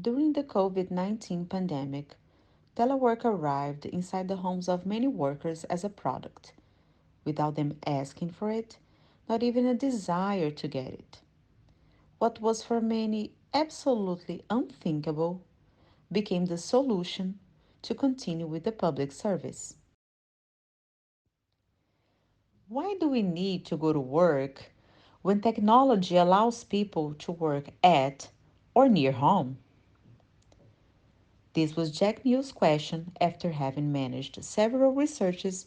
During the COVID-19 pandemic, telework arrived inside the homes of many workers as a product, without them asking for it, not even a desire to get it. What was for many absolutely unthinkable became the solution to continue with the public service. Why do we need to go to work when technology allows people to work at or near home? This was Jack New's question after having managed several researches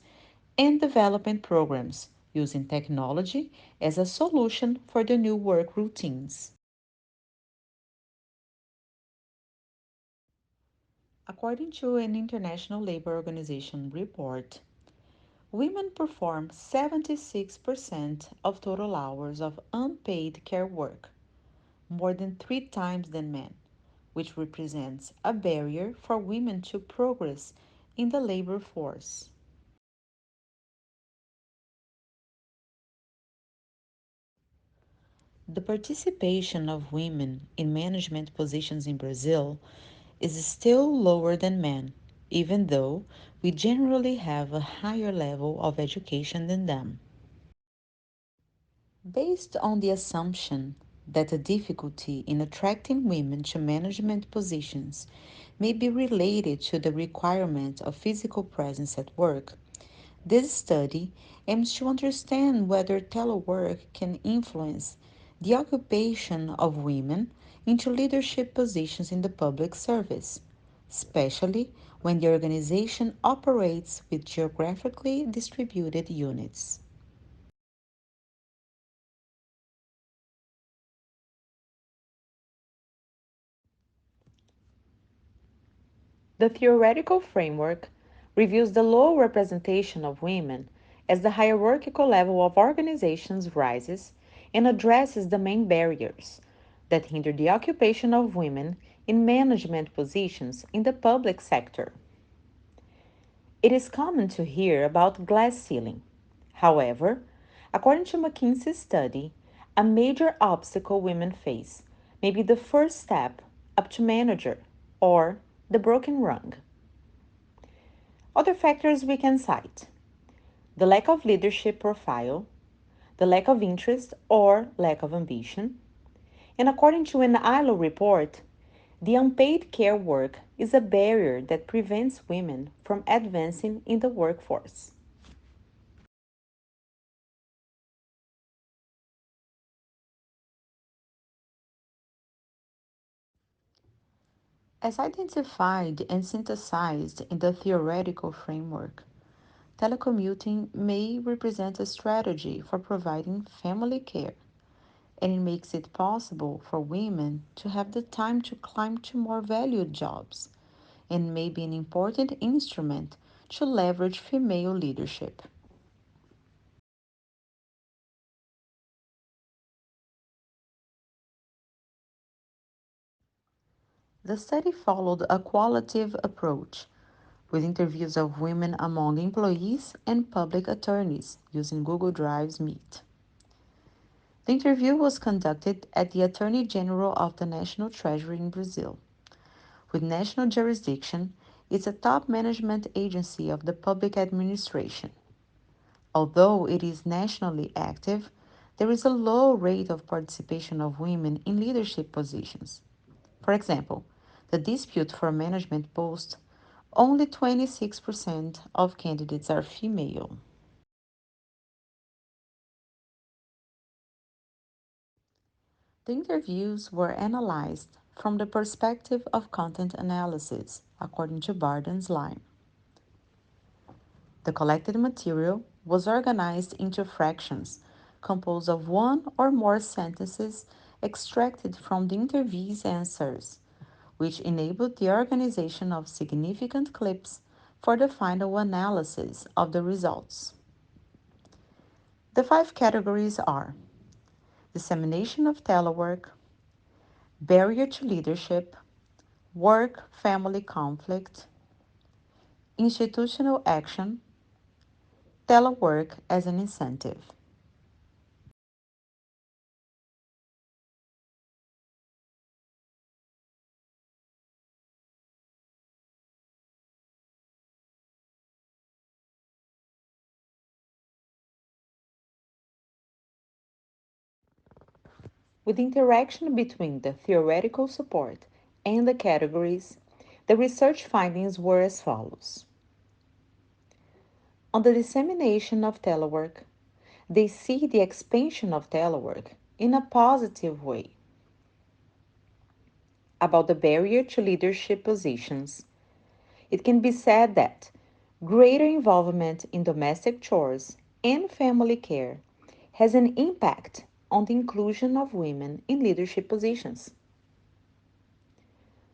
and development programs using technology as a solution for the new work routines. According to an International Labor Organization report, women perform 76% of total hours of unpaid care work, more than 3 times than men, which represents a barrier for women to progress in the labor force. The participation of women in management positions in Brazil is still lower than men, even though we generally have a higher level of education than them. Based on the assumption that the difficulty in attracting women to management positions may be related to the requirement of physical presence at work, this study aims to understand whether telework can influence the occupation of women into leadership positions in the public service, especially when the organization operates with geographically distributed units. The theoretical framework reviews the low representation of women as the hierarchical level of organizations rises and addresses the main barriers that hinder the occupation of women in management positions in the public sector. It is common to hear about glass ceiling. However, according to McKinsey's study, a major obstacle women face may be the first step up to manager or the broken rung. Other factors we can cite: the lack of leadership profile, the lack of interest or lack of ambition, and according to an ILO report, the unpaid care work is a barrier that prevents women from advancing in the workforce. As identified and synthesized in the theoretical framework, telecommuting may represent a strategy for providing family care, and it makes it possible for women to have the time to climb to more valued jobs, and may be an important instrument to leverage female leadership. The study followed a qualitative approach with interviews of women among employees and public attorneys using Google Drive's Meet. The interview was conducted at the Attorney General of the National Treasury in Brazil. With national jurisdiction, it's a top management agency of the public administration. Although it is nationally active, there is a low rate of participation of women in leadership positions. For example, the dispute for management post, only 26% of candidates are female. The interviews were analyzed from the perspective of content analysis, according to Barden's line. The collected material was organized into fractions composed of one or more sentences extracted from the interviewee's answers, which enabled the organization of significant clips for the final analysis of the results. The 5 categories are dissemination of telework, barrier to leadership, work family conflict, institutional action, telework as an incentive. With interaction between the theoretical support and the categories, the research findings were as follows. On the dissemination of telework, they see the expansion of telework in a positive way. About the barrier to leadership positions, it can be said that greater involvement in domestic chores and family care has an impact on the inclusion of women in leadership positions.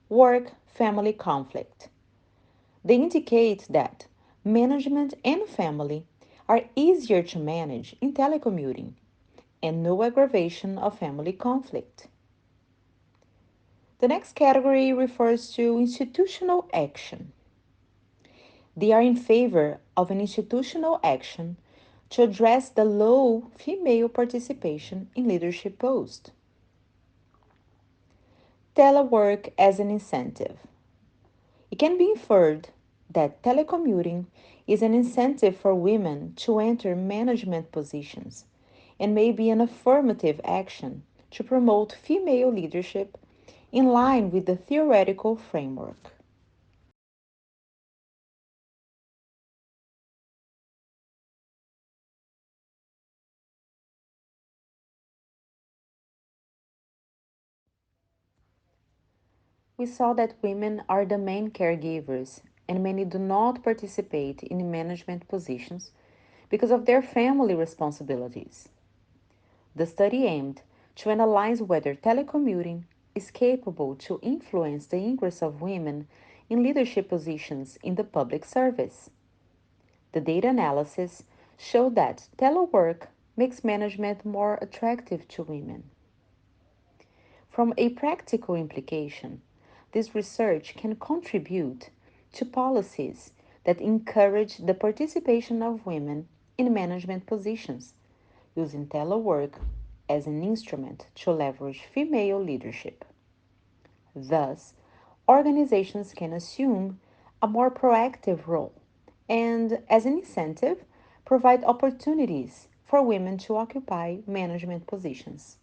Work family conflict. They indicate that management and family are easier to manage in telecommuting and no aggravation of family conflict. The next category refers to institutional action. They are in favor of an institutional action to address the low female participation in leadership posts. Telework as an incentive. It can be inferred that telecommuting is an incentive for women to enter management positions and may be an affirmative action to promote female leadership in line with the theoretical framework. We saw that women are the main caregivers and many do not participate in management positions because of their family responsibilities. The study aimed to analyze whether telecommuting is capable to influence the ingress of women in leadership positions in the public service. The data analysis showed that telework makes management more attractive to women. From a practical implication, this research can contribute to policies that encourage the participation of women in management positions, using telework as an instrument to leverage female leadership. Thus, organizations can assume a more proactive role and, as an incentive, provide opportunities for women to occupy management positions.